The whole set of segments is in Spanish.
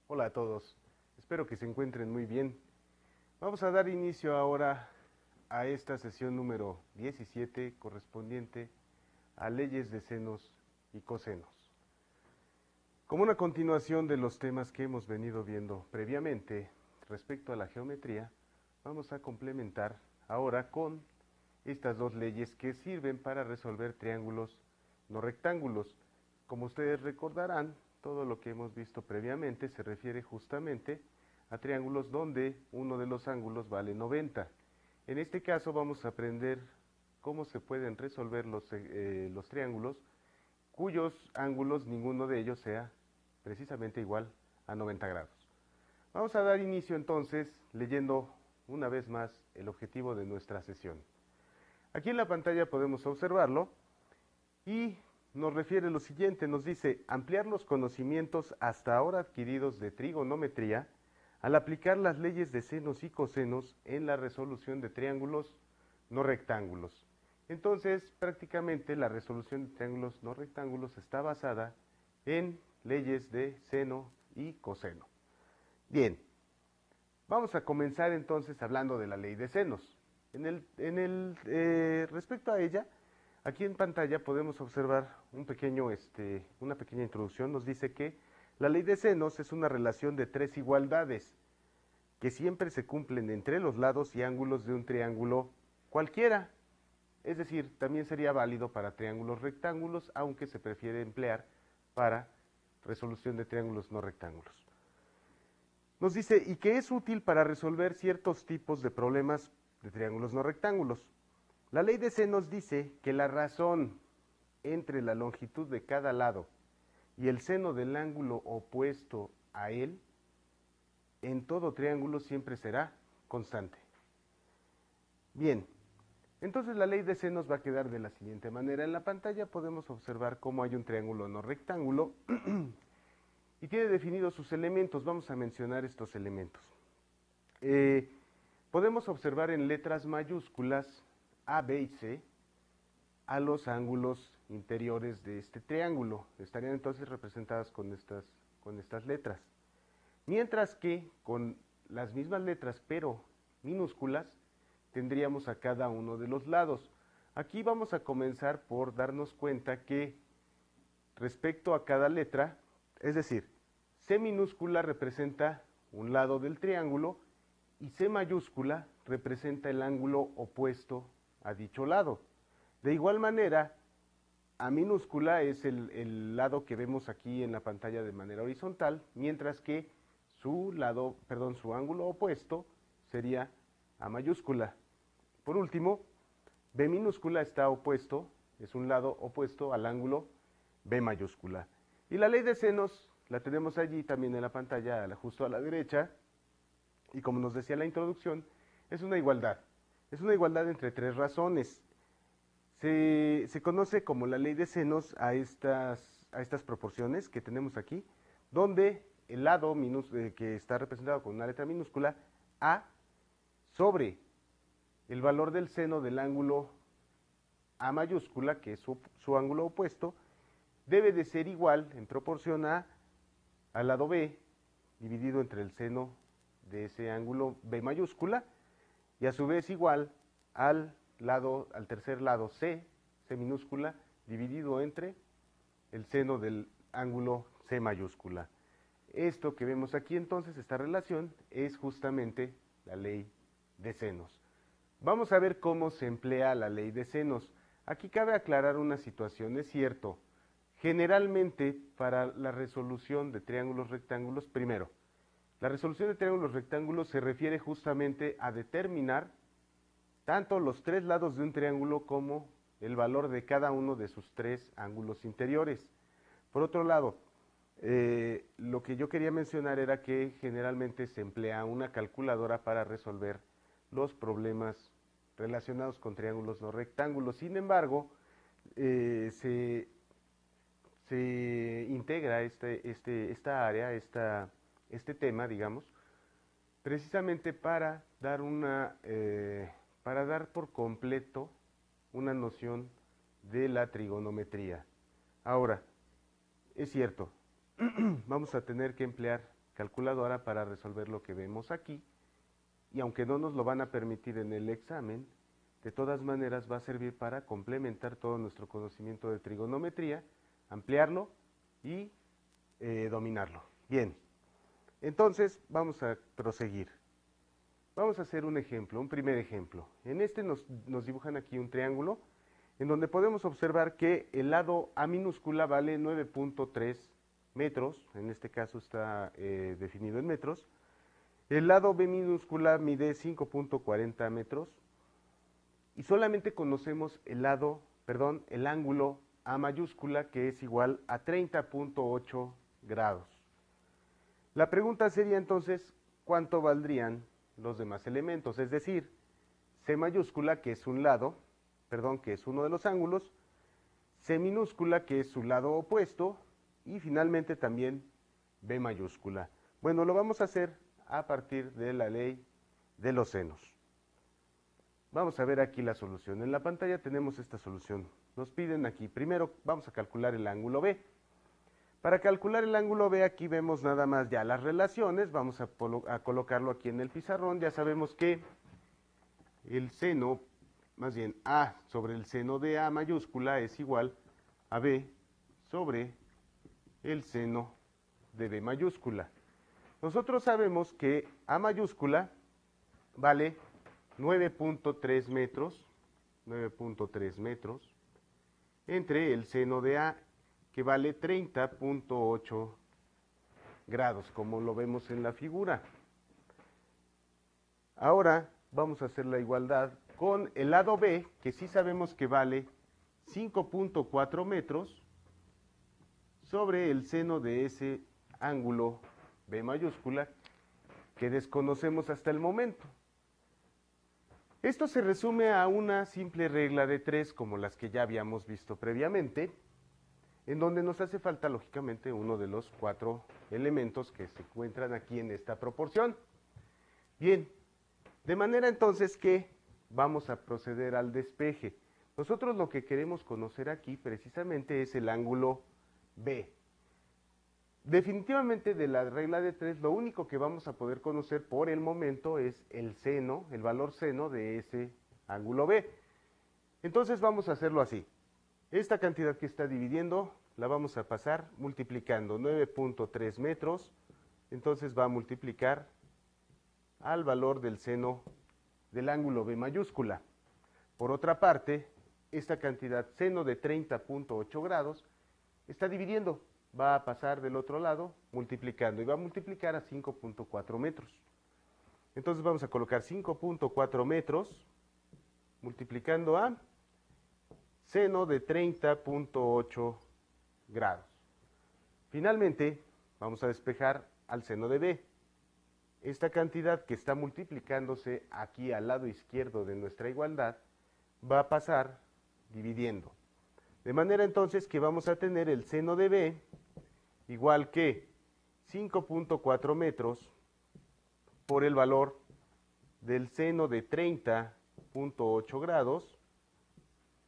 Hola a todos, espero que se encuentren muy bien. Vamos a dar inicio ahora a esta sesión número 17 correspondiente a leyes de senos y cosenos. Como una continuación de los temas que hemos venido viendo previamente respecto a la geometría, vamos a complementar ahora con estas dos leyes que sirven para resolver triángulos no rectángulos. Como ustedes recordarán, todo lo que hemos visto previamente se refiere justamente a triángulos donde uno de los ángulos vale 90. En este caso vamos a aprender cómo se pueden resolver los triángulos cuyos ángulos ninguno de ellos sea precisamente igual a 90 grados. Vamos a dar inicio entonces leyendo una vez más el objetivo de nuestra sesión. Aquí en la pantalla podemos observarlo y nos refiere lo siguiente, nos dice ampliar los conocimientos hasta ahora adquiridos de trigonometría al aplicar las leyes de senos y cosenos en la resolución de triángulos no rectángulos. Entonces, prácticamente la resolución de triángulos no rectángulos está basada en leyes de seno y coseno. Bien, vamos a comenzar entonces hablando de la ley de senos. Respecto a ella, aquí en pantalla podemos observar una pequeña introducción. Nos dice que la ley de senos es una relación de tres igualdades que siempre se cumplen entre los lados y ángulos de un triángulo cualquiera. Es decir, también sería válido para triángulos rectángulos, aunque se prefiere emplear para resolución de triángulos no rectángulos. Nos dice, y que es útil para resolver ciertos tipos de problemas de triángulos no rectángulos. La ley de senos dice que la razón entre la longitud de cada lado y el seno del ángulo opuesto a él, en todo triángulo siempre será constante. Bien, entonces la ley de senos va a quedar de la siguiente manera. En la pantalla podemos observar cómo hay un triángulo no rectángulo y tiene definidos sus elementos. Vamos a mencionar estos elementos. Podemos observar en letras mayúsculas A, B y C a los ángulos interiores de este triángulo. Estarían entonces representadas con estas letras. Mientras que con las mismas letras pero minúsculas tendríamos a cada uno de los lados. Aquí vamos a comenzar por darnos cuenta que respecto a cada letra, es decir, C minúscula representa un lado del triángulo y C mayúscula representa el ángulo opuesto a dicho lado. De igual manera, A minúscula es el lado que vemos aquí en la pantalla de manera horizontal, mientras que su ángulo opuesto sería A mayúscula. Por último, B minúscula está opuesto, es un lado opuesto al ángulo B mayúscula. Y la ley de senos la tenemos allí también en la pantalla, justo a la derecha, y como nos decía la introducción, es una igualdad. Es una igualdad entre tres razones. Se conoce como la ley de senos a estas proporciones que tenemos aquí, donde el lado que está representado con una letra minúscula, A, sobre el valor del seno del ángulo A mayúscula, que es su ángulo opuesto, debe de ser igual en proporción al lado B, dividido entre el seno de ese ángulo B mayúscula, y a su vez igual al tercer lado C minúscula, dividido entre el seno del ángulo C mayúscula. Esto que vemos aquí entonces, esta relación, es justamente la ley de senos. Vamos a ver cómo se emplea la ley de senos. Aquí cabe aclarar una situación, es cierto, generalmente para la resolución de triángulos rectángulos, primero, la resolución de triángulos rectángulos se refiere justamente a determinar tanto los tres lados de un triángulo como el valor de cada uno de sus tres ángulos interiores. Por otro lado, lo que yo quería mencionar era que generalmente se emplea una calculadora para resolver los problemas relacionados con triángulos no rectángulos. Sin embargo, se integra esta área, este tema, digamos, precisamente para dar por completo una noción de la trigonometría. Ahora, es cierto, vamos a tener que emplear calculadora para resolver lo que vemos aquí, y aunque no nos lo van a permitir en el examen, de todas maneras va a servir para complementar todo nuestro conocimiento de trigonometría, ampliarlo y dominarlo. Bien, entonces vamos a proseguir. Vamos a hacer un ejemplo, un primer ejemplo. En este nos dibujan aquí un triángulo en donde podemos observar que el lado A minúscula vale 9.3 metros, en este caso está definido en metros. El lado B minúscula mide 5.40 metros y solamente conocemos el ángulo A mayúscula, que es igual a 30.8 grados. La pregunta sería entonces, ¿cuánto valdrían los demás elementos? Es decir, C mayúscula, que es un lado, que es uno de los ángulos, C minúscula, que es su lado opuesto, y finalmente también B mayúscula. Bueno, lo vamos a hacer a partir de la ley de los senos. Vamos a ver aquí la solución. En la pantalla tenemos esta solución. Nos piden aquí, primero vamos a calcular el ángulo B. Para calcular el ángulo B aquí vemos nada más ya las relaciones, vamos a colocarlo aquí en el pizarrón. Ya sabemos que el seno, más bien A sobre el seno de A mayúscula es igual a B sobre el seno de B mayúscula. Nosotros sabemos que A mayúscula vale 9.3 metros, entre el seno de A, que vale 30.8 grados, como lo vemos en la figura. Ahora vamos a hacer la igualdad con el lado B, que sí sabemos que vale 5.4 metros, sobre el seno de ese ángulo B mayúscula, que desconocemos hasta el momento. Esto se resume a una simple regla de 3, como las que ya habíamos visto previamente, en donde nos hace falta, lógicamente, uno de los 4 elementos que se encuentran aquí en esta proporción. Bien, de manera entonces que vamos a proceder al despeje. Nosotros lo que queremos conocer aquí precisamente es el ángulo B. Definitivamente de la regla de 3, lo único que vamos a poder conocer por el momento es el seno, el valor seno de ese ángulo B. Entonces vamos a hacerlo así. Esta cantidad que está dividiendo la vamos a pasar multiplicando 9.3 metros, entonces va a multiplicar al valor del seno del ángulo B mayúscula. Por otra parte, esta cantidad seno de 30.8 grados está dividiendo, va a pasar del otro lado multiplicando y va a multiplicar a 5.4 metros. Entonces vamos a colocar 5.4 metros multiplicando a seno de 30.8 grados. Finalmente, vamos a despejar al seno de B. Esta cantidad que está multiplicándose aquí al lado izquierdo de nuestra igualdad va a pasar dividiendo. De manera entonces que vamos a tener el seno de B igual que 5.4 metros por el valor del seno de 30.8 grados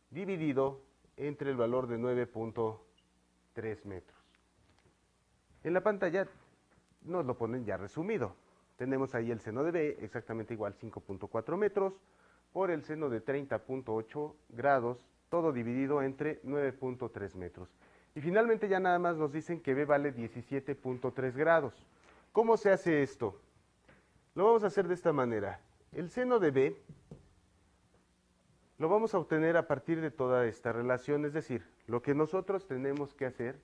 dividido entre el valor de 9.3 metros. En la pantalla nos lo ponen ya resumido. Tenemos ahí el seno de B exactamente igual 5.4 metros por el seno de 30.8 grados, todo dividido entre 9.3 metros. Y finalmente ya nada más nos dicen que B vale 17.3 grados. ¿Cómo se hace esto? Lo vamos a hacer de esta manera. El seno de B lo vamos a obtener a partir de toda esta relación, es decir, lo que nosotros tenemos que hacer,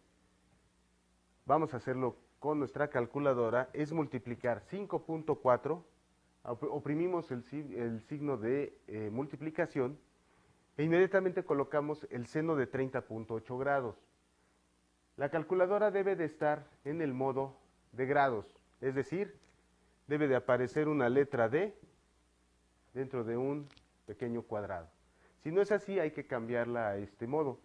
vamos a hacerlo con nuestra calculadora, es multiplicar 5.4, oprimimos el signo de multiplicación e inmediatamente colocamos el seno de 30.8 grados. La calculadora debe de estar en el modo de grados, es decir, debe de aparecer una letra D dentro de un pequeño cuadrado. Si no es así, hay que cambiarla a este modo.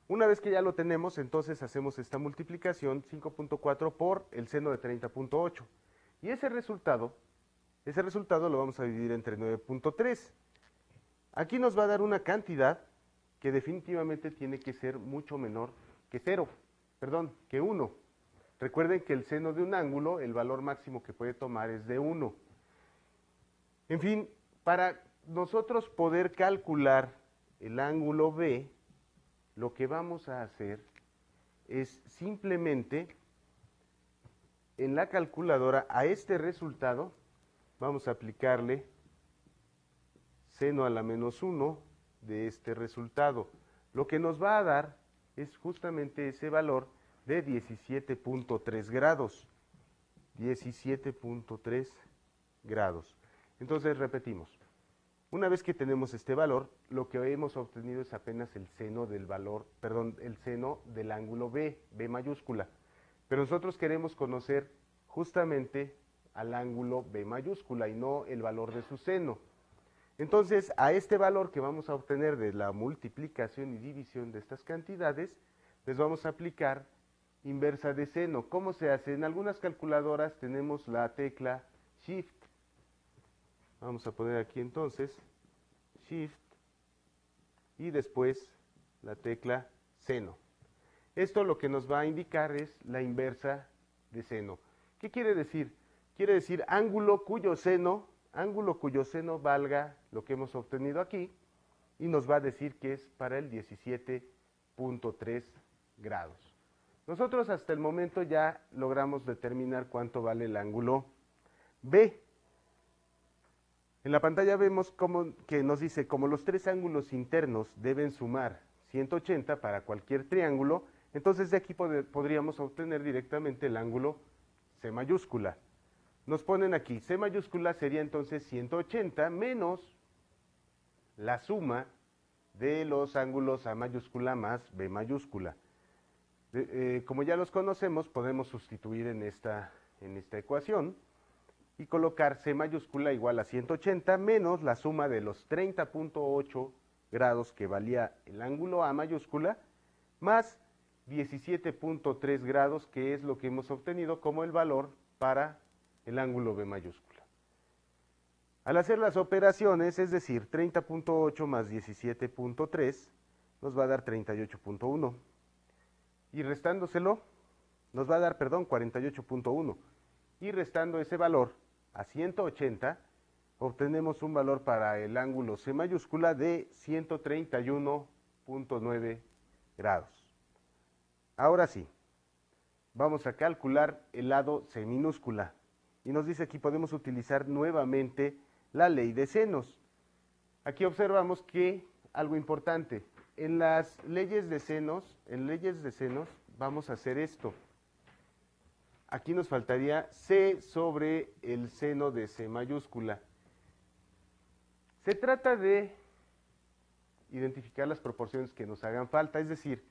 Una vez que ya lo tenemos, entonces hacemos esta multiplicación 5.4 por el seno de 30.8. Y ese resultado lo vamos a dividir entre 9.3. Aquí nos va a dar una cantidad que definitivamente tiene que ser mucho menor que 1. Recuerden que el seno de un ángulo, el valor máximo que puede tomar es de 1. En fin, para nosotros poder calcular el ángulo B, lo que vamos a hacer es simplemente en la calculadora a este resultado vamos a aplicarle seno a la menos 1 de este resultado. Lo que nos va a dar es justamente ese valor de 17.3 grados. 17.3 grados. Entonces repetimos. Una vez que tenemos este valor, lo que hemos obtenido es apenas el seno del valor, perdón, el seno del ángulo B, B mayúscula. Pero nosotros queremos conocer justamente al ángulo B mayúscula y no el valor de su seno. Entonces, a este valor que vamos a obtener de la multiplicación y división de estas cantidades, les vamos a aplicar inversa de seno. ¿Cómo se hace? En algunas calculadoras tenemos la tecla Shift. Vamos a poner aquí entonces Shift y después la tecla seno. Esto lo que nos va a indicar es la inversa de seno. ¿Qué quiere decir? Quiere decir ángulo cuyo seno valga lo que hemos obtenido aquí y nos va a decir que es para el 17.3 grados. Nosotros hasta el momento ya logramos determinar cuánto vale el ángulo B. En la pantalla vemos que nos dice, como los tres ángulos internos deben sumar 180 para cualquier triángulo, entonces de aquí podríamos obtener directamente el ángulo C mayúscula. Nos ponen aquí, C mayúscula sería entonces 180 menos la suma de los ángulos A mayúscula más B mayúscula. Como ya los conocemos, podemos sustituir en esta ecuación y colocar C mayúscula igual a 180 menos la suma de los 30.8 grados que valía el ángulo A mayúscula más 17.3 grados, que es lo que hemos obtenido como el valor para el ángulo B mayúscula. Al hacer las operaciones, es decir, 30.8 más 17.3, nos va a dar 38.1. Y restándoselo, nos va a dar, 48.1. Y restando ese valor a 180, obtenemos un valor para el ángulo C mayúscula de 131.9 grados. Ahora sí, vamos a calcular el lado C minúscula. Y nos dice aquí podemos utilizar nuevamente la ley de senos. Aquí observamos que algo importante, en las leyes de senos, vamos a hacer esto. Aquí nos faltaría C sobre el seno de C mayúscula. Se trata de identificar las proporciones que nos hagan falta, es decir,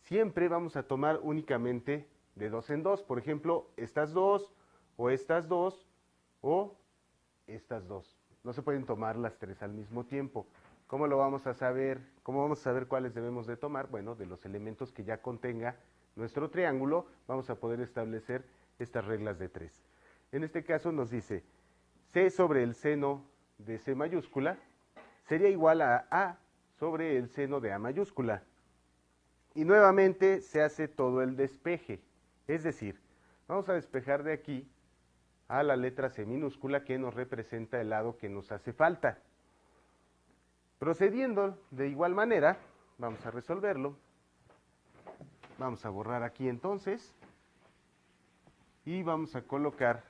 siempre vamos a tomar únicamente de 2 en 2. Por ejemplo, estas dos, o estas dos, o estas dos. No se pueden tomar las tres al mismo tiempo. ¿Cómo lo vamos a saber? ¿Cómo vamos a saber cuáles debemos de tomar? Bueno, de los elementos que ya contenga nuestro triángulo, vamos a poder establecer estas reglas de 3. En este caso nos dice, C sobre el seno de C mayúscula sería igual a sobre el seno de A mayúscula. Y nuevamente se hace todo el despeje. Es decir, vamos a despejar de aquí a la letra C minúscula que nos representa el lado que nos hace falta. Procediendo de igual manera, vamos a resolverlo. Vamos a borrar aquí entonces y vamos a colocar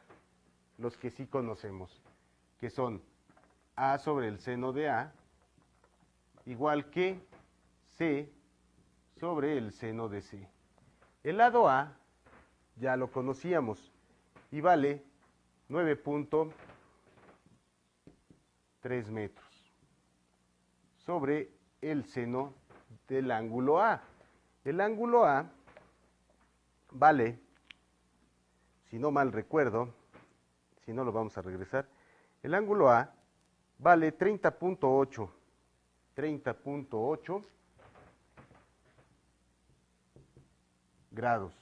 los que sí conocemos, que son A sobre el seno de A igual que C sobre el seno de C. El lado A ya lo conocíamos y vale 9.3 metros sobre el seno del ángulo A. El ángulo A vale, si no mal recuerdo, si no lo vamos a regresar, el ángulo A vale 30.8 grados.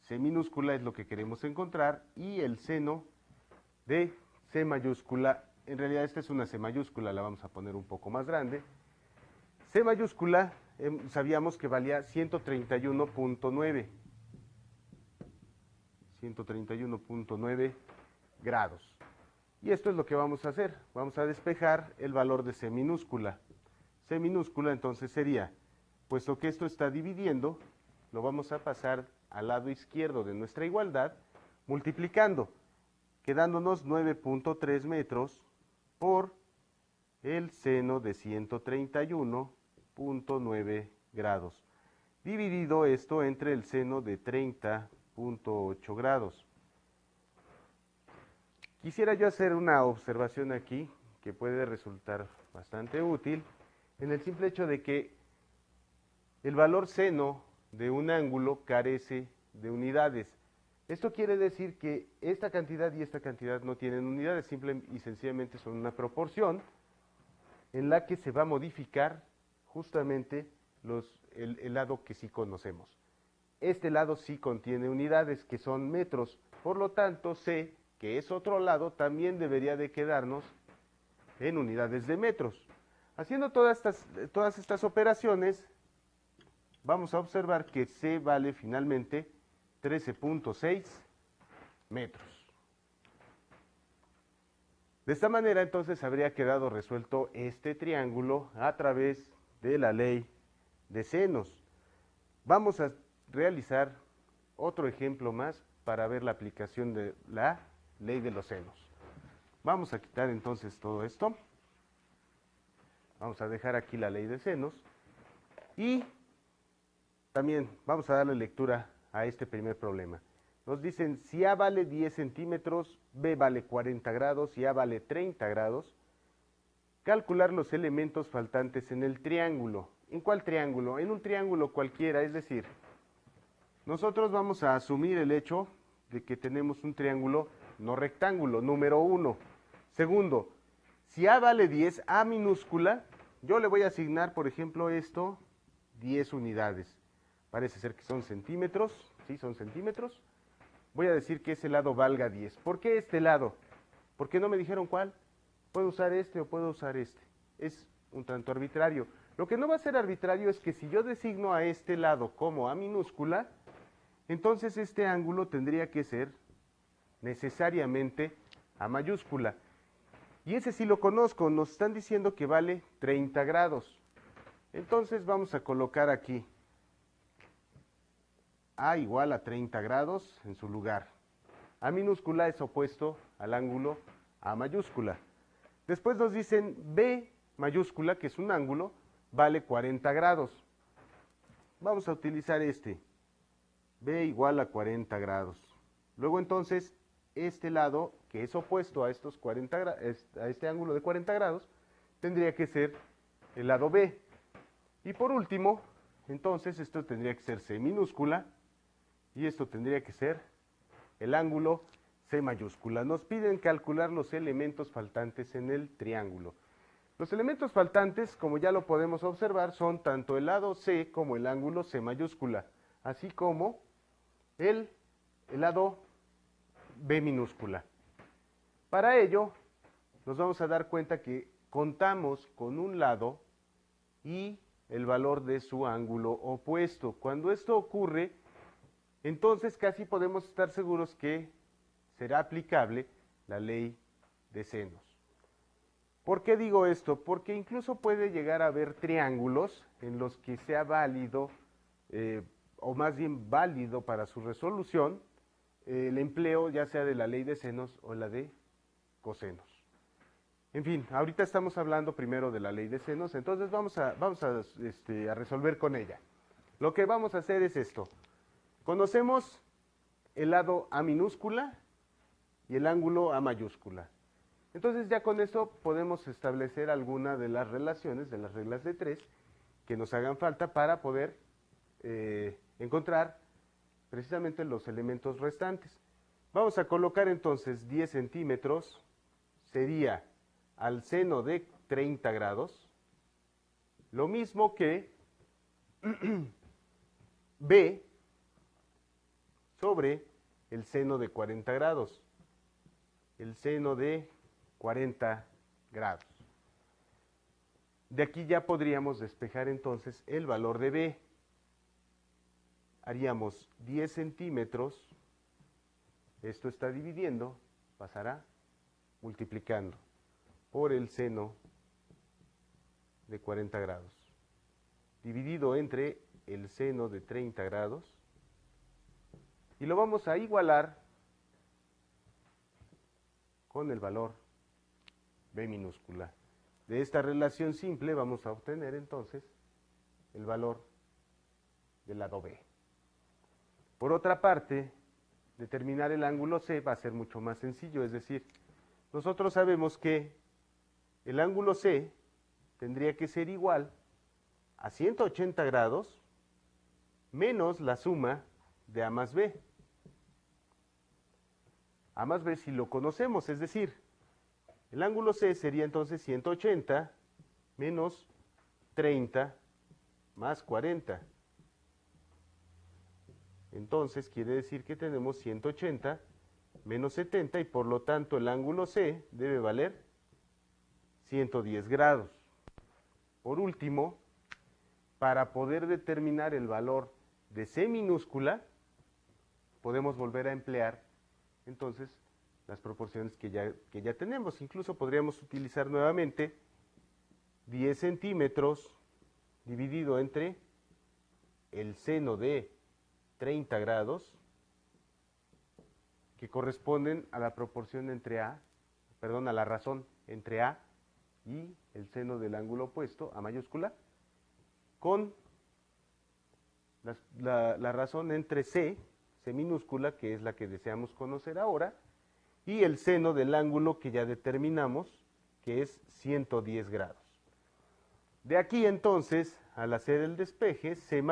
C minúscula es lo que queremos encontrar y el seno de C mayúscula, en realidad esta es una C mayúscula, la vamos a poner un poco más grande. C mayúscula sabíamos que valía 131.9. 131.9 grados. Y esto es lo que vamos a hacer. Vamos a despejar el valor de C minúscula. C minúscula entonces sería, puesto que esto está dividiendo, lo vamos a pasar al lado izquierdo de nuestra igualdad, multiplicando, quedándonos 9.3 metros por el seno de 131.9 grados. Dividido esto entre el seno de 30.8 grados. Quisiera yo hacer una observación aquí que puede resultar bastante útil en el simple hecho de que el valor seno de un ángulo carece de unidades. Esto quiere decir que esta cantidad y esta cantidad no tienen unidades, simple y sencillamente son una proporción en la que se va a modificar justamente el lado que sí conocemos. Este lado sí contiene unidades, que son metros, por lo tanto sé que ese otro lado también debería de quedarnos en unidades de metros. Haciendo todas estas operaciones, vamos a observar que C vale finalmente 13.6 metros. De esta manera entonces habría quedado resuelto este triángulo a través de la ley de senos. Vamos a realizar otro ejemplo más para ver la aplicación de la ley de los senos. Vamos a quitar entonces todo esto. Vamos a dejar aquí la ley de senos y también vamos a darle lectura a este primer problema. Nos dicen si A vale 10 centímetros, B vale 40 grados y A vale 30 grados. Calcular los elementos faltantes en el triángulo. ¿En cuál triángulo? En un triángulo cualquiera, es decir, nosotros vamos a asumir el hecho de que tenemos un triángulo no rectángulo, número 1. Segundo, si A vale 10, A minúscula, yo le voy a asignar, por ejemplo, esto, 10 unidades. Parece ser que son centímetros, sí, son centímetros. Voy a decir que ese lado valga 10. ¿Por qué este lado? ¿Por qué no me dijeron cuál? Puedo usar este o puedo usar este. Es un tanto arbitrario. Lo que no va a ser arbitrario es que si yo designo a este lado como A minúscula, entonces este ángulo tendría que ser necesariamente A mayúscula. Y ese sí lo conozco, nos están diciendo que vale 30 grados. Entonces vamos a colocar aquí A igual a 30 grados en su lugar. A minúscula es opuesto al ángulo A mayúscula. Después nos dicen B mayúscula, que es un ángulo, vale 40 grados. Vamos a utilizar este. B igual a 40 grados. Luego entonces, este lado, que es opuesto a estos 40 a este ángulo de 40 grados, tendría que ser el lado B. Y por último, entonces esto tendría que ser C minúscula y esto tendría que ser el ángulo C mayúscula. Nos piden calcular los elementos faltantes en el triángulo. Los elementos faltantes, como ya lo podemos observar, son tanto el lado C como el ángulo C mayúscula, así como el lado B minúscula. Para ello, nos vamos a dar cuenta que contamos con un lado y el valor de su ángulo opuesto. Cuando esto ocurre, entonces casi podemos estar seguros que será aplicable la ley de senos. ¿Por qué digo esto? Porque incluso puede llegar a haber triángulos en los que sea válido, o más bien válido para su resolución, el empleo ya sea de la ley de senos o la de cosenos. En fin, ahorita estamos hablando primero de la ley de senos, entonces vamos a resolver con ella. Lo que vamos a hacer es esto. Conocemos el lado A minúscula y el ángulo A mayúscula. Entonces ya con esto podemos establecer alguna de las relaciones, de las reglas de 3, que nos hagan falta para poder encontrar precisamente los elementos restantes. Vamos a colocar entonces 10 centímetros, sería al seno de 30 grados, lo mismo que B sobre el seno de 40 grados, el seno de 40 grados. De aquí ya podríamos despejar entonces el valor de B. Haríamos 10 centímetros esto está dividiendo, pasará multiplicando por el seno de 40 grados, dividido entre el seno de 30 grados, y lo vamos a igualar con el valor b minúscula. De esta relación simple vamos a obtener entonces el valor del lado B. Por otra parte, determinar el ángulo C va a ser mucho más sencillo, es decir, nosotros sabemos que el ángulo C tendría que ser igual a 180 grados menos la suma de A más B. A más B si lo conocemos, es decir, el ángulo C sería entonces 180 menos 30 más 40. Entonces quiere decir que tenemos 180 menos 70 y por lo tanto el ángulo C debe valer 110 grados. Por último, para poder determinar el valor de C minúscula, podemos volver a emplear entonces las proporciones que ya tenemos. Incluso podríamos utilizar nuevamente 10 centímetros dividido entre el seno de 30 grados, que corresponden a la proporción entre a la razón entre A y el seno del ángulo opuesto, A mayúscula, con la razón entre C minúscula, que es la que deseamos conocer ahora, y el seno del ángulo que ya determinamos, que es 110 grados. De aquí entonces, al hacer el despeje, C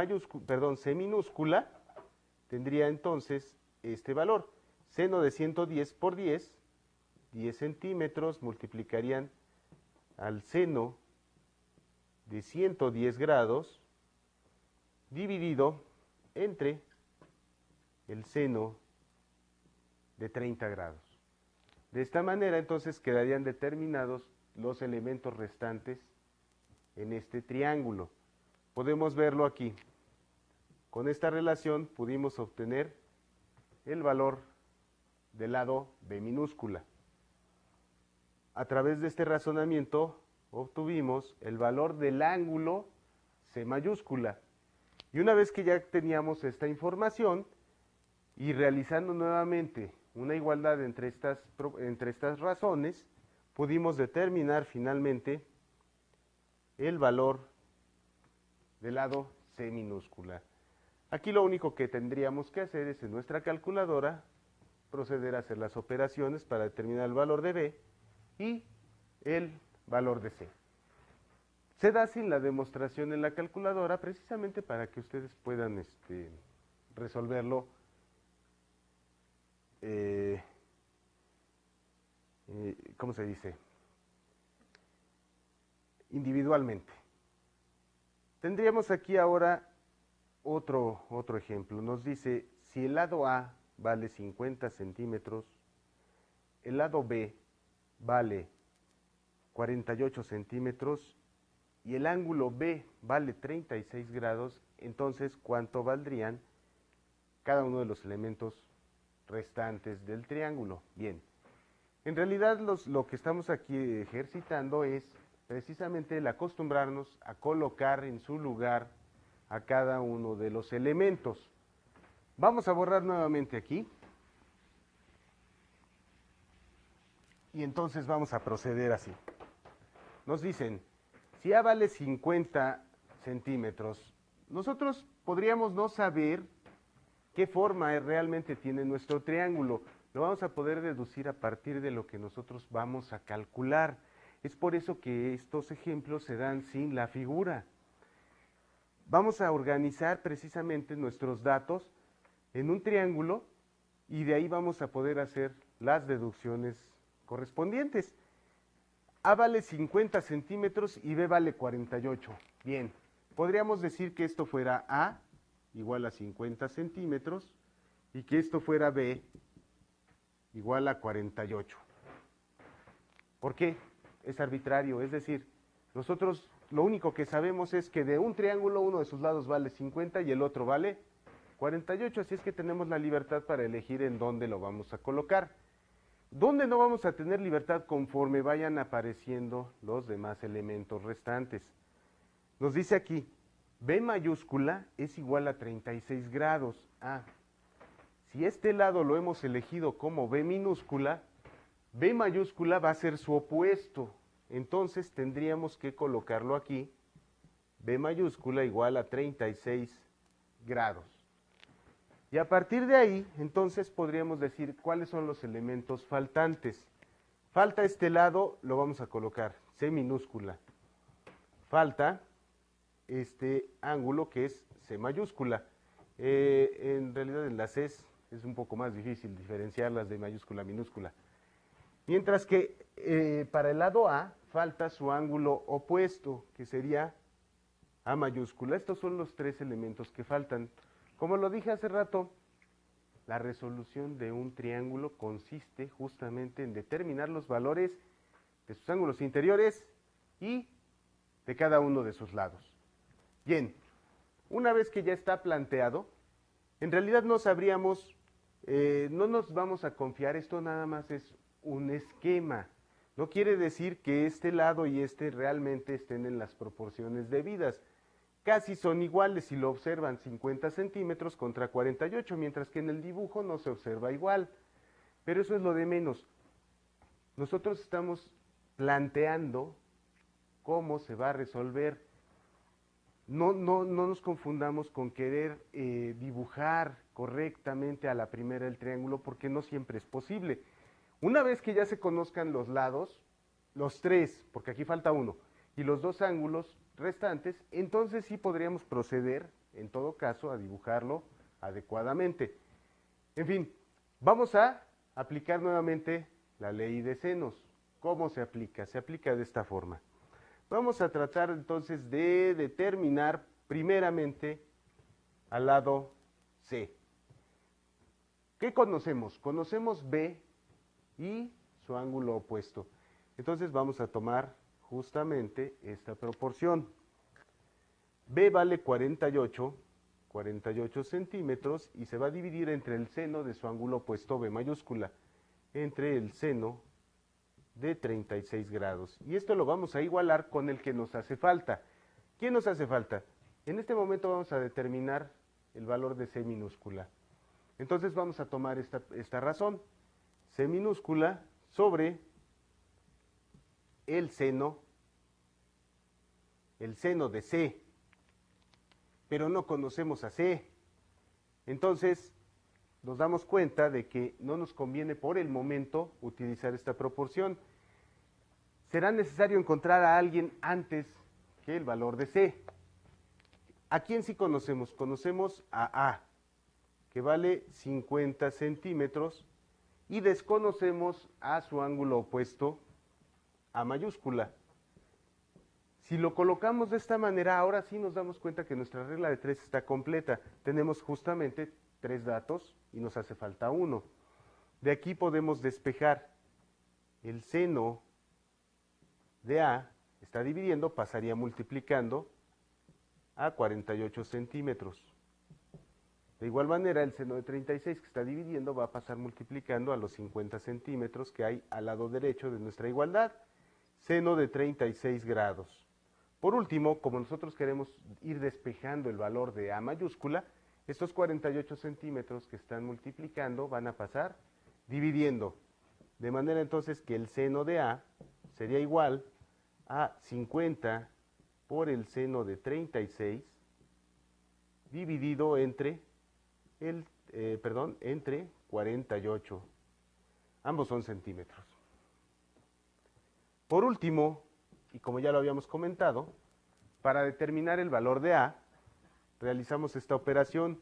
minúscula tendría entonces este valor. Seno de 110 por 10, 10 centímetros multiplicarían al seno de 110 grados dividido entre el seno de 30 grados. De esta manera entonces quedarían determinados los elementos restantes en este triángulo. Podemos verlo aquí. Con esta relación pudimos obtener el valor del lado B minúscula. A través de este razonamiento obtuvimos el valor del ángulo C mayúscula. Y una vez que ya teníamos esta información y realizando nuevamente una igualdad entre estas razones, pudimos determinar finalmente el valor del lado C minúscula. Aquí lo único que tendríamos que hacer es en nuestra calculadora proceder a hacer las operaciones para determinar el valor de B y el valor de C. Se da sin la demostración en la calculadora precisamente para que ustedes puedan resolverlo ¿cómo se dice? Individualmente. Tendríamos aquí ahora otro ejemplo. Nos dice, si el lado A vale 50 centímetros, el lado B vale 48 centímetros y el ángulo B vale 36 grados, entonces, ¿cuánto valdrían cada uno de los elementos restantes del triángulo? Bien, en realidad lo que estamos aquí ejercitando es precisamente el acostumbrarnos a colocar en su lugar a cada uno de los elementos. Vamos a borrar nuevamente aquí. Y entonces vamos a proceder así. Nos dicen, si A vale 50 centímetros, nosotros podríamos no saber qué forma realmente tiene nuestro triángulo. Lo vamos a poder deducir a partir de lo que nosotros vamos a calcular. Es por eso que estos ejemplos se dan sin la figura. Vamos a organizar precisamente nuestros datos en un triángulo y de ahí vamos a poder hacer las deducciones correspondientes. A vale 50 centímetros y B vale 48. Bien, podríamos decir que esto fuera A igual a 50 centímetros y que esto fuera B igual a 48. ¿Por qué? Es arbitrario, es decir, nosotros lo único que sabemos es que de un triángulo uno de sus lados vale 50 y el otro vale 48, así es que tenemos la libertad para elegir en dónde lo vamos a colocar. ¿Dónde no vamos a tener libertad conforme vayan apareciendo los demás elementos restantes? Nos dice aquí, B mayúscula es igual a 36 grados. Si este lado lo hemos elegido como B minúscula, B mayúscula va a ser su opuesto. Entonces tendríamos que colocarlo aquí, B mayúscula igual a 36 grados. Y a partir de ahí, entonces podríamos decir cuáles son los elementos faltantes. Falta este lado, lo vamos a colocar C minúscula. Falta este ángulo que es C mayúscula. En realidad en las C es un poco más difícil diferenciarlas de mayúscula a minúscula. Mientras que para el lado A falta su ángulo opuesto, que sería A mayúscula. Estos son los tres elementos que faltan. Como lo dije hace rato, la resolución de un triángulo consiste justamente en determinar los valores de sus ángulos interiores y de cada uno de sus lados. Bien, una vez que ya está planteado, en realidad no sabríamos, no nos vamos a confiar, esto nada más es un esquema. No quiere decir que este lado y este realmente estén en las proporciones debidas. Casi son iguales si lo observan 50 centímetros contra 48, mientras que en el dibujo no se observa igual. Pero eso es lo de menos. Nosotros estamos planteando cómo se va a resolver. No nos confundamos con querer dibujar correctamente a la primera el triángulo, porque no siempre es posible. Una vez que ya se conozcan los lados, los tres, porque aquí falta uno, y los dos ángulos restantes, entonces sí podríamos proceder, en todo caso, a dibujarlo adecuadamente. En fin, vamos a aplicar nuevamente la ley de senos. ¿Cómo se aplica? Se aplica de esta forma. Vamos a tratar entonces de determinar primeramente al lado C. ¿Qué conocemos? Conocemos B y su ángulo opuesto. Entonces vamos a tomar justamente esta proporción. B vale 48 centímetros y se va a dividir entre el seno de su ángulo opuesto B mayúscula, entre el seno de 36 grados. Y esto lo vamos a igualar con el que nos hace falta. ¿Quién nos hace falta? En este momento vamos a determinar el valor de C minúscula. Entonces vamos a tomar esta razón. C minúscula sobre el seno de C, pero no conocemos a C. Entonces, nos damos cuenta de que no nos conviene por el momento utilizar esta proporción. Será necesario encontrar a alguien antes que el valor de C. ¿A quién sí conocemos? Conocemos a A, que vale 50 centímetros, y desconocemos a su ángulo opuesto, A mayúscula. Si lo colocamos de esta manera, ahora sí nos damos cuenta que nuestra regla de 3 está completa. Tenemos justamente 3 datos y nos hace falta 1. De aquí podemos despejar. El seno de A está dividiendo, pasaría multiplicando a 48 centímetros. De igual manera, el seno de 36 que está dividiendo va a pasar multiplicando a los 50 centímetros que hay al lado derecho de nuestra igualdad. Seno de 36 grados. Por último, como nosotros queremos ir despejando el valor de A mayúscula, estos 48 centímetros que están multiplicando van a pasar dividiendo. De manera entonces que el seno de A sería igual a 50 por el seno de 36 dividido entre entre 48. Ambos son centímetros. Por último, y como ya lo habíamos comentado, para determinar el valor de A, realizamos esta operación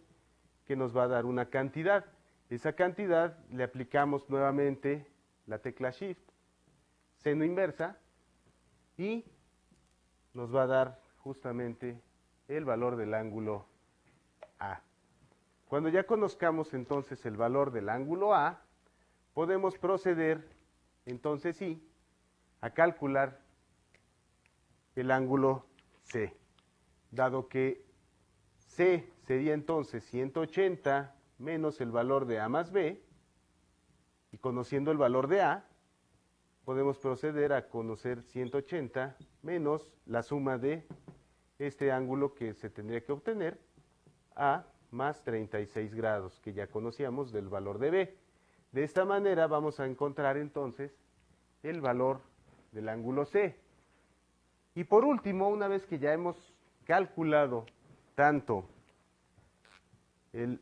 que nos va a dar una cantidad. Esa cantidad le aplicamos nuevamente la tecla Shift, seno inversa, y nos va a dar justamente el valor del ángulo A. Cuando ya conozcamos entonces el valor del ángulo A, podemos proceder entonces sí a calcular el ángulo C, dado que C sería entonces 180 menos el valor de A más B, y conociendo el valor de A, podemos proceder a conocer 180 menos la suma de este ángulo que se tendría que obtener, A más 36 grados, que ya conocíamos del valor de B. De esta manera vamos a encontrar entonces el valor del ángulo C. Y por último, una vez que ya hemos calculado tanto el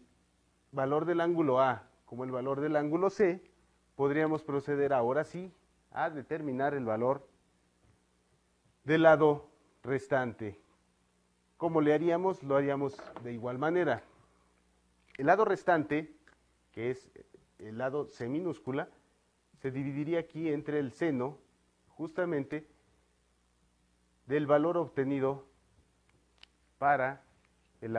valor del ángulo A como el valor del ángulo C, podríamos proceder ahora sí a determinar el valor del lado restante. ¿Cómo le haríamos? Lo haríamos de igual manera. El lado restante, que es el lado C minúscula, se dividiría aquí entre el seno, justamente, del valor obtenido para el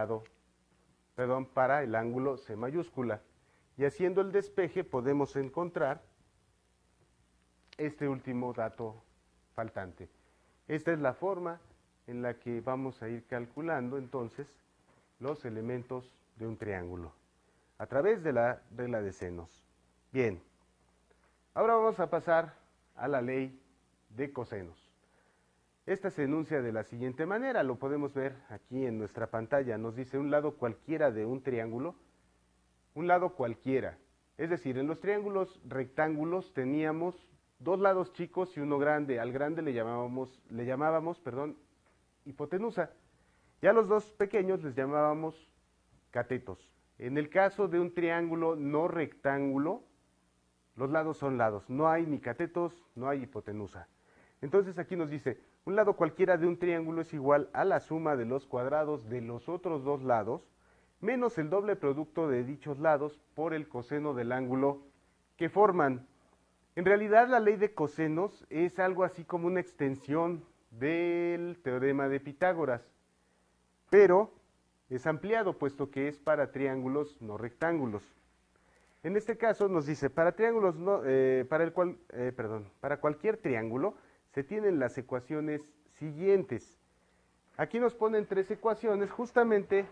ángulo C mayúscula. Y haciendo el despeje podemos encontrar este último dato faltante. Esta es la forma en la que vamos a ir calculando entonces los elementos de un triángulo a través de la regla de senos. Bien, ahora vamos a pasar a la ley de cosenos. Esta se enuncia de la siguiente manera, lo podemos ver aquí en nuestra pantalla. Nos dice un lado cualquiera de un triángulo, un lado cualquiera. Es decir, en los triángulos rectángulos teníamos dos lados chicos y uno grande. Al grande le llamábamos hipotenusa. Y a los dos pequeños les llamábamos catetos. En el caso de un triángulo no rectángulo, los lados son lados. No hay ni catetos, no hay hipotenusa. Entonces aquí nos dice, un lado cualquiera de un triángulo es igual a la suma de los cuadrados de los otros dos lados, menos el doble producto de dichos lados por el coseno del ángulo que forman. En realidad la ley de cosenos es algo así como una extensión del teorema de Pitágoras, pero es ampliado puesto que es para triángulos no rectángulos. En este caso nos dice, para cualquier triángulo se tienen las ecuaciones siguientes. Aquí nos ponen tres ecuaciones justamente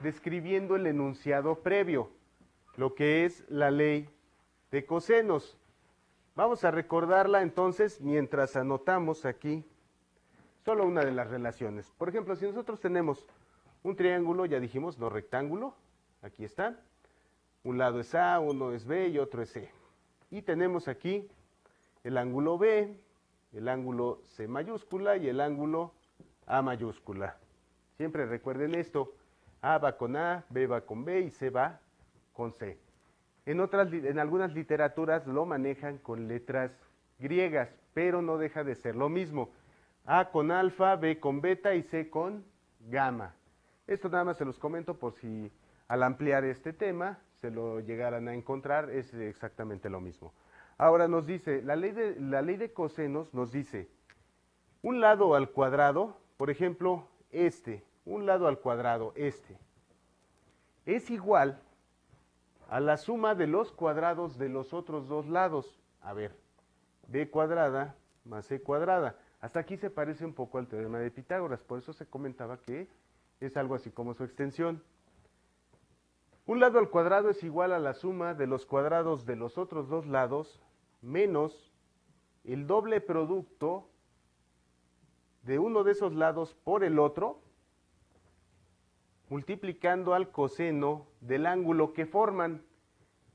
describiendo el enunciado previo, lo que es la ley de cosenos. Vamos a recordarla entonces mientras anotamos aquí solo una de las relaciones. Por ejemplo, si nosotros tenemos un triángulo, ya dijimos, no rectángulo, aquí está. Un lado es A, uno es B y otro es C. Y tenemos aquí el ángulo B, el ángulo C mayúscula y el ángulo A mayúscula. Siempre recuerden esto, A va con A, B va con B y C va con C. En algunas literaturas lo manejan con letras griegas, pero no deja de ser lo mismo. A con alfa, B con beta y C con gamma. Esto nada más se los comento por si al ampliar este tema se lo llegaran a encontrar, es exactamente lo mismo. Ahora nos dice, la ley de cosenos nos dice, un lado al cuadrado, por ejemplo, un lado al cuadrado, es igual a la suma de los cuadrados de los otros dos lados. A ver, b cuadrada más c cuadrada. Hasta aquí se parece un poco al teorema de Pitágoras, por eso se comentaba que es algo así como su extensión. Un lado al cuadrado es igual a la suma de los cuadrados de los otros dos lados menos el doble producto de uno de esos lados por el otro, multiplicando al coseno del ángulo que forman.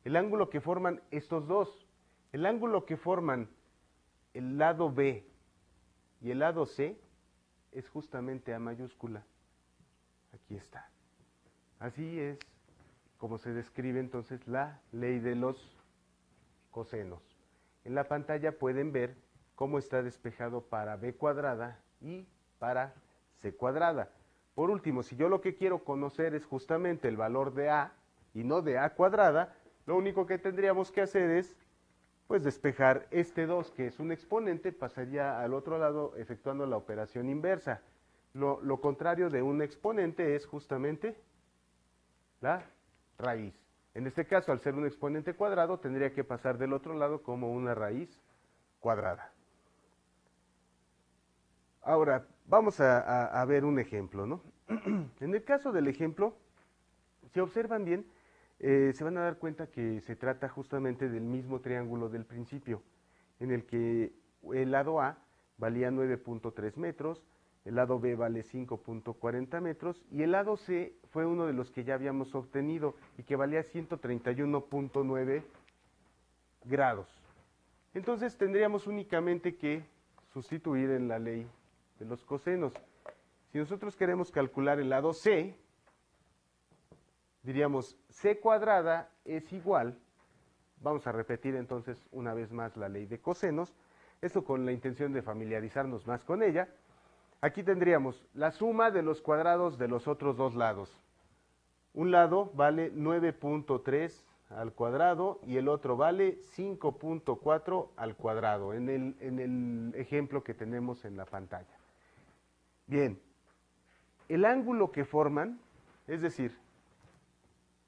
El ángulo que forman estos dos. El ángulo que forman el lado B y el lado C es justamente A mayúscula. Aquí está. Así es como se describe entonces la ley de los cosenos. En la pantalla pueden ver cómo está despejado para B cuadrada y para C cuadrada. Por último, si yo lo que quiero conocer es justamente el valor de A y no de A cuadrada, lo único que tendríamos que hacer es pues despejar este 2, que es un exponente, pasaría al otro lado efectuando la operación inversa. Lo contrario de un exponente es justamente la raíz. En este caso, al ser un exponente cuadrado, tendría que pasar del otro lado como una raíz cuadrada. Ahora, vamos a ver un ejemplo, ¿no? En el caso del ejemplo, si observan bien, se van a dar cuenta que se trata justamente del mismo triángulo del principio, en el que el lado A valía 9.3 metros, el lado B vale 5.40 metros y el lado C fue uno de los que ya habíamos obtenido y que valía 131.9 grados. Entonces tendríamos únicamente que sustituir en la ley de los cosenos. Si nosotros queremos calcular el lado C, diríamos C cuadrada es igual, vamos a repetir entonces una vez más la ley de cosenos, esto con la intención de familiarizarnos más con ella. Aquí tendríamos la suma de los cuadrados de los otros dos lados. Un lado vale 9.3 al cuadrado y el otro vale 5.4 al cuadrado, en el ejemplo que tenemos en la pantalla. Bien, el ángulo que forman, es decir,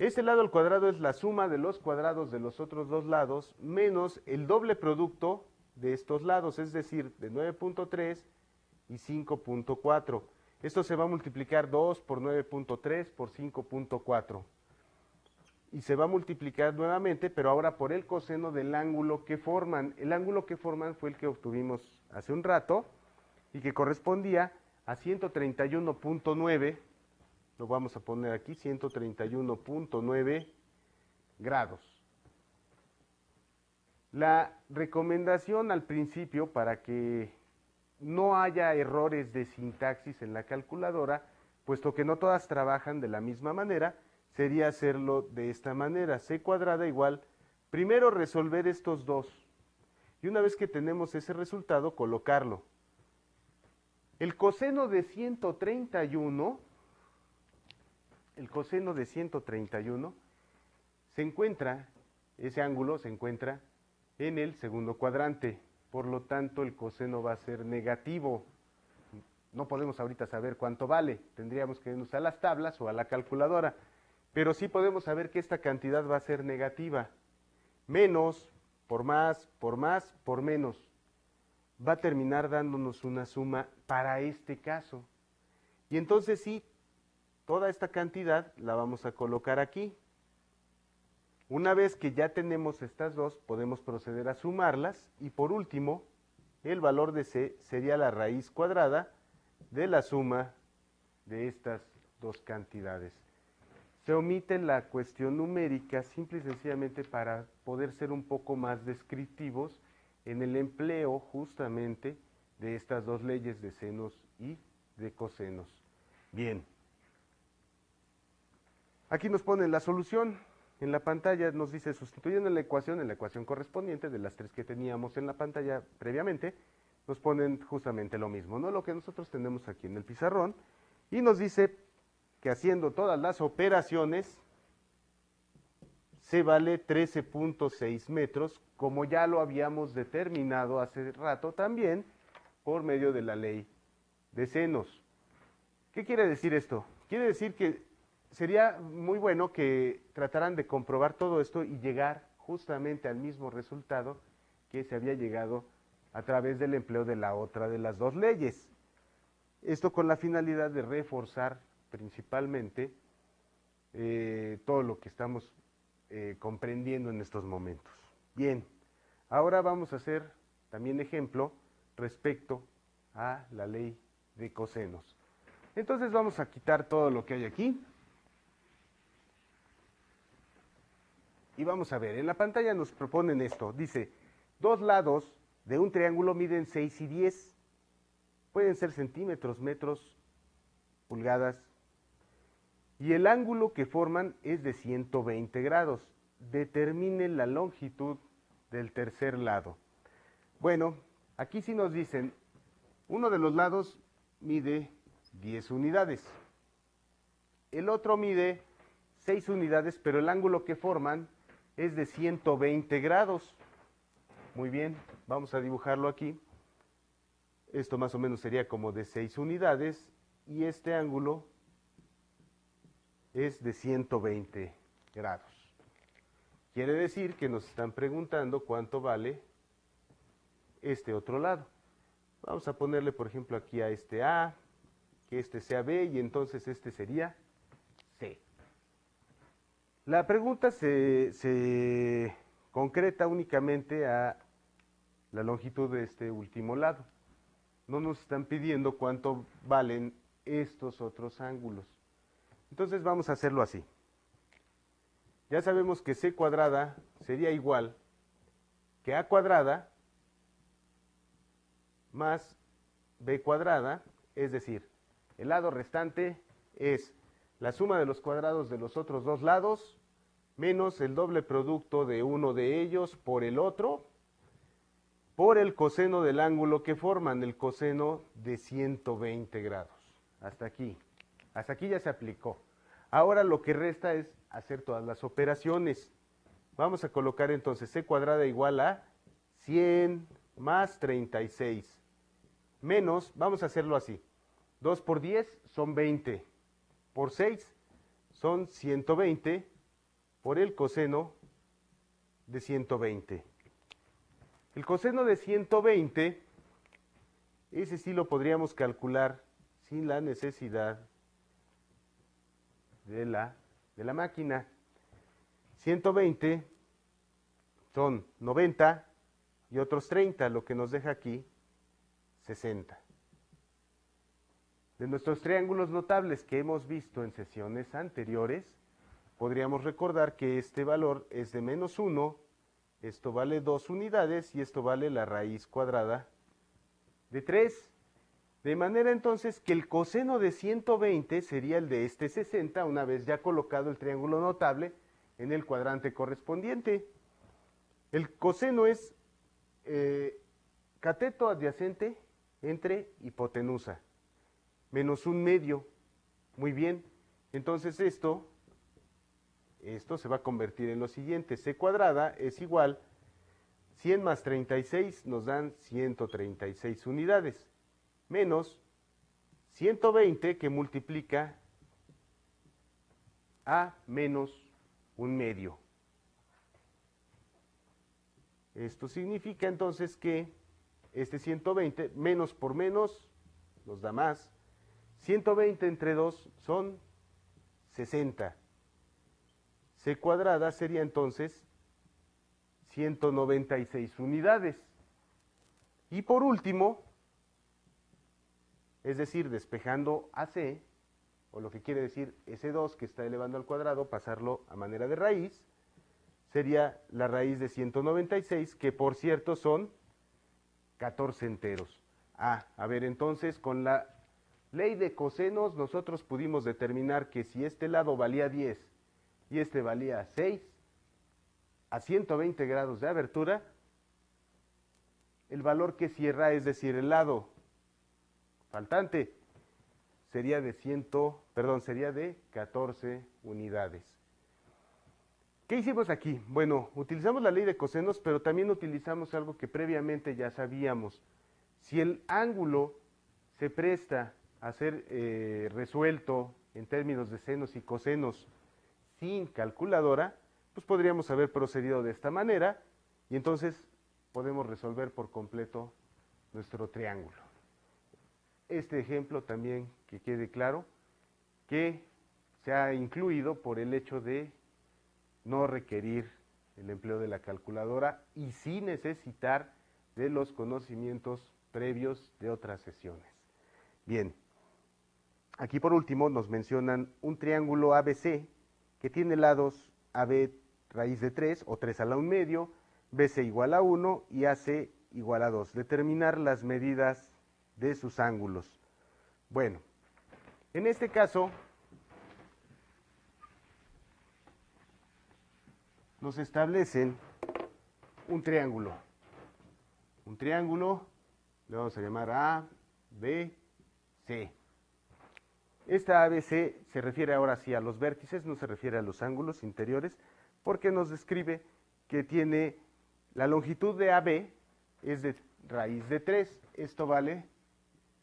este lado al cuadrado es la suma de los cuadrados de los otros dos lados menos el doble producto de estos lados, es decir, de 9.3 y 5.4. Esto se va a multiplicar 2 por 9.3 por 5.4. Y se va a multiplicar nuevamente, pero ahora por el coseno del ángulo que forman. El ángulo que forman fue el que obtuvimos hace un rato y que correspondía a 131.9. Lo vamos a poner aquí, 131.9 grados. La recomendación al principio para que no haya errores de sintaxis en la calculadora, puesto que no todas trabajan de la misma manera, sería hacerlo de esta manera, c cuadrada igual, primero resolver estos dos, y una vez que tenemos ese resultado, colocarlo. El coseno de 131 se encuentra, ese ángulo se encuentra en el segundo cuadrante, por lo tanto el coseno va a ser negativo. No podemos ahorita saber cuánto vale, tendríamos que irnos a las tablas o a la calculadora, pero sí podemos saber que esta cantidad va a ser negativa. Menos, por más, por menos, va a terminar dándonos una suma para este caso. Y entonces sí, toda esta cantidad la vamos a colocar aquí. Una vez que ya tenemos estas dos, podemos proceder a sumarlas y por último, el valor de C sería la raíz cuadrada de la suma de estas dos cantidades. Se omite la cuestión numérica simple y sencillamente para poder ser un poco más descriptivos en el empleo justamente de estas dos leyes de senos y de cosenos. Bien. Aquí nos ponen la solución. En la pantalla nos dice, sustituyendo en la ecuación correspondiente de las tres que teníamos en la pantalla previamente, nos ponen justamente lo mismo, ¿no? Lo que nosotros tenemos aquí en el pizarrón, y nos dice que haciendo todas las operaciones, se vale 13.6 metros, como ya lo habíamos determinado hace rato también, por medio de la ley de senos. ¿Qué quiere decir esto? Quiere decir que sería muy bueno que trataran de comprobar todo esto y llegar justamente al mismo resultado que se había llegado a través del empleo de la otra de las dos leyes. Esto con la finalidad de reforzar principalmente todo lo que estamos comprendiendo en estos momentos. Bien, ahora vamos a hacer también ejemplo respecto a la ley de cosenos. Entonces vamos a quitar todo lo que hay aquí. Y vamos a ver, en la pantalla nos proponen esto. Dice, dos lados de un triángulo miden 6 y 10. Pueden ser centímetros, metros, pulgadas. Y el ángulo que forman es de 120 grados. Determinen la longitud del tercer lado. Bueno, aquí sí nos dicen, uno de los lados mide 10 unidades. El otro mide 6 unidades, pero el ángulo que forman es de 120 grados. Muy bien, vamos a dibujarlo aquí. Esto más o menos sería como de 6 unidades y este ángulo es de 120 grados. Quiere decir que nos están preguntando cuánto vale este otro lado. Vamos a ponerle, por ejemplo, aquí a este A, que este sea B y entonces este sería C. La pregunta se concreta únicamente a la longitud de este último lado. No nos están pidiendo cuánto valen estos otros ángulos. Entonces vamos a hacerlo así. Ya sabemos que C cuadrada sería igual que A cuadrada más B cuadrada, es decir, el lado restante es la suma de los cuadrados de los otros dos lados menos el doble producto de uno de ellos por el otro, por el coseno del ángulo que forman, el coseno de 120 grados. Hasta aquí ya se aplicó. Ahora lo que resta es hacer todas las operaciones. Vamos a colocar entonces C cuadrada igual a 100 más 36, menos, vamos a hacerlo así, 2 por 10 son 20, por 6 son 120, por el coseno de 120. El coseno de 120, ese sí lo podríamos calcular sin la necesidad de la máquina. 120 son 90 y otros 30, lo que nos deja aquí 60. De nuestros triángulos notables que hemos visto en sesiones anteriores, podríamos recordar que este valor es de menos 1, esto vale 2 unidades y esto vale la raíz cuadrada de 3. De manera entonces que el coseno de 120 sería el de este 60, una vez ya colocado el triángulo notable en el cuadrante correspondiente. El coseno es cateto adyacente entre hipotenusa, menos un medio. Muy bien, entonces esto se va a convertir en lo siguiente. C cuadrada es igual, 100 más 36 nos dan 136 unidades, menos 120 que multiplica a menos un medio. Esto significa entonces que este 120, menos por menos, nos da más. 120 entre 2 son 60. C cuadrada sería entonces 196 unidades. Y por último, es decir, despejando a C, o lo que quiere decir S2 que está elevando al cuadrado, pasarlo a manera de raíz, sería la raíz de 196, que por cierto son 14 enteros. A ver, entonces con la ley de cosenos nosotros pudimos determinar que si este lado valía 10 y este valía 6, a 120 grados de abertura, el valor que cierra, es decir, el lado faltante, sería de 14 unidades. ¿Qué hicimos aquí? Bueno, utilizamos la ley de cosenos, pero también utilizamos algo que previamente ya sabíamos. Si el ángulo se presta a ser resuelto en términos de senos y cosenos sin calculadora, pues podríamos haber procedido de esta manera y entonces podemos resolver por completo nuestro triángulo. Este ejemplo también, que quede claro, que se ha incluido por el hecho de no requerir el empleo de la calculadora y sí necesitar de los conocimientos previos de otras sesiones. Bien, aquí por último nos mencionan un triángulo ABC que tiene lados AB raíz de 3 o 3 a la 1 medio, BC igual a 1 y AC igual a 2. Determinar las medidas de sus ángulos. Bueno, en este caso nos establecen un triángulo. Un triángulo, le vamos a llamar A, B, C. Esta ABC se refiere ahora sí a los vértices, no se refiere a los ángulos interiores, porque nos describe que tiene la longitud de AB es de raíz de 3. Esto vale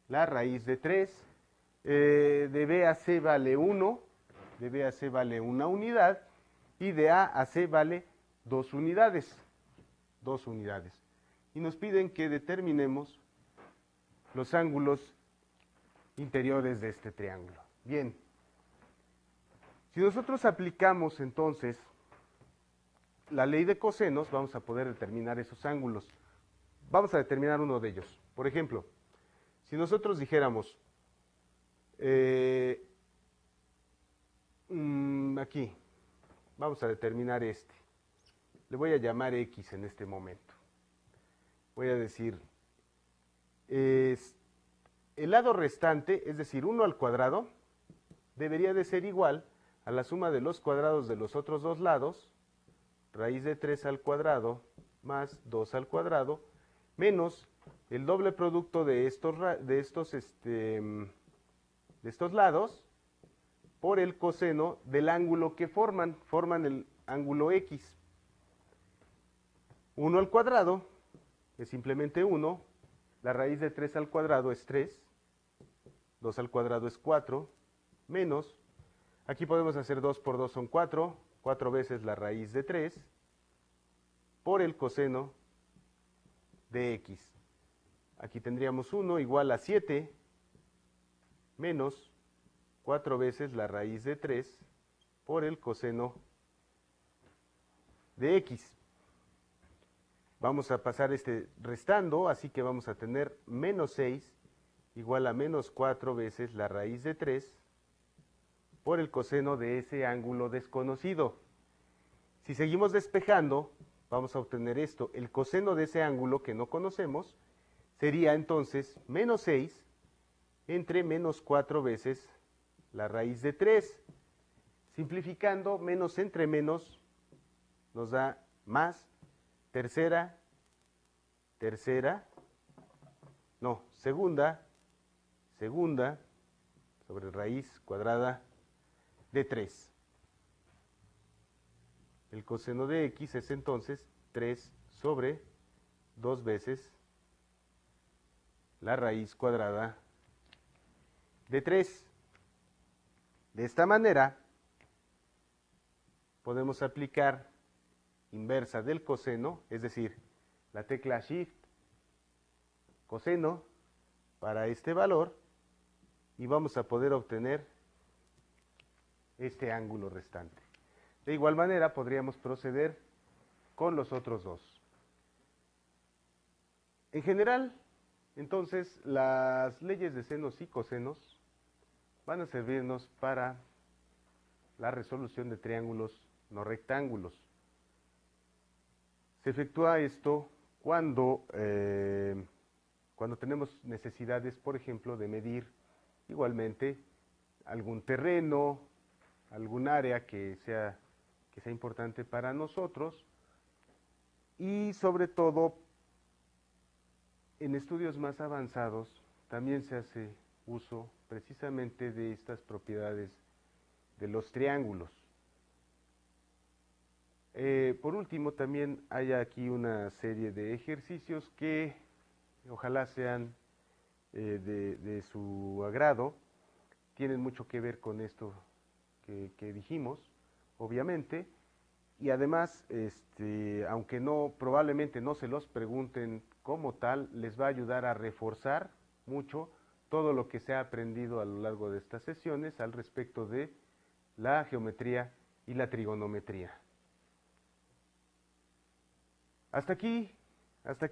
la raíz de 3. De B a C vale 1, de B a C vale 1 unidad, y de A a C vale 2 unidades. 2 unidades. Y nos piden que determinemos los ángulos interiores de este triángulo. Bien, si nosotros aplicamos entonces la ley de cosenos, vamos a poder determinar esos ángulos. Vamos a determinar uno de ellos. Por ejemplo, si nosotros dijéramos, aquí, vamos a determinar este. Le voy a llamar X en este momento. Voy a decir, el lado restante, es decir, 1 al cuadrado, debería de ser igual a la suma de los cuadrados de los otros dos lados, raíz de 3 al cuadrado más 2 al cuadrado, menos el doble producto de estos lados por el coseno del ángulo que forman el ángulo X. 1 al cuadrado es simplemente 1, la raíz de 3 al cuadrado es 3, 2 al cuadrado es 4, menos, aquí podemos hacer 2 por 2 son 4, 4 veces la raíz de 3, por el coseno de X. Aquí tendríamos 1 igual a 7, menos 4 veces la raíz de 3, por el coseno de X. Vamos a pasar restando, así que vamos a tener menos 6 igual a menos 4 veces la raíz de 3 por el coseno de ese ángulo desconocido. Si seguimos despejando, vamos a obtener esto. El coseno de ese ángulo que no conocemos sería entonces menos 6 entre menos 4 veces la raíz de 3. Simplificando, menos entre menos nos da más segunda sobre raíz cuadrada de 3. El coseno de X es entonces 3 sobre 2 veces la raíz cuadrada de 3. De esta manera, podemos aplicar inversa del coseno, es decir, la tecla Shift, coseno, para este valor, y vamos a poder obtener este ángulo restante. De igual manera, podríamos proceder con los otros dos. En general, entonces, las leyes de senos y cosenos van a servirnos para la resolución de triángulos no rectángulos. Se efectúa esto cuando tenemos necesidades, por ejemplo, de medir igualmente algún terreno, algún área que sea importante para nosotros, y sobre todo en estudios más avanzados también se hace uso precisamente de estas propiedades de los triángulos. Por último, también hay aquí una serie de ejercicios que ojalá sean de su agrado. Tienen mucho que ver con esto que dijimos, obviamente, y además, aunque probablemente no se los pregunten como tal, les va a ayudar a reforzar mucho todo lo que se ha aprendido a lo largo de estas sesiones al respecto de la geometría y la trigonometría. Hasta aquí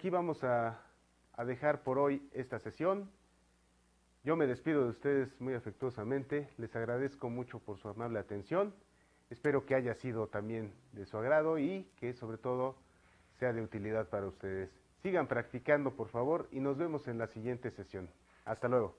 vamos a dejar por hoy esta sesión. Yo me despido de ustedes muy afectuosamente, les agradezco mucho por su amable atención, espero que haya sido también de su agrado y que sobre todo sea de utilidad para ustedes. Sigan practicando por favor y nos vemos en la siguiente sesión. Hasta luego.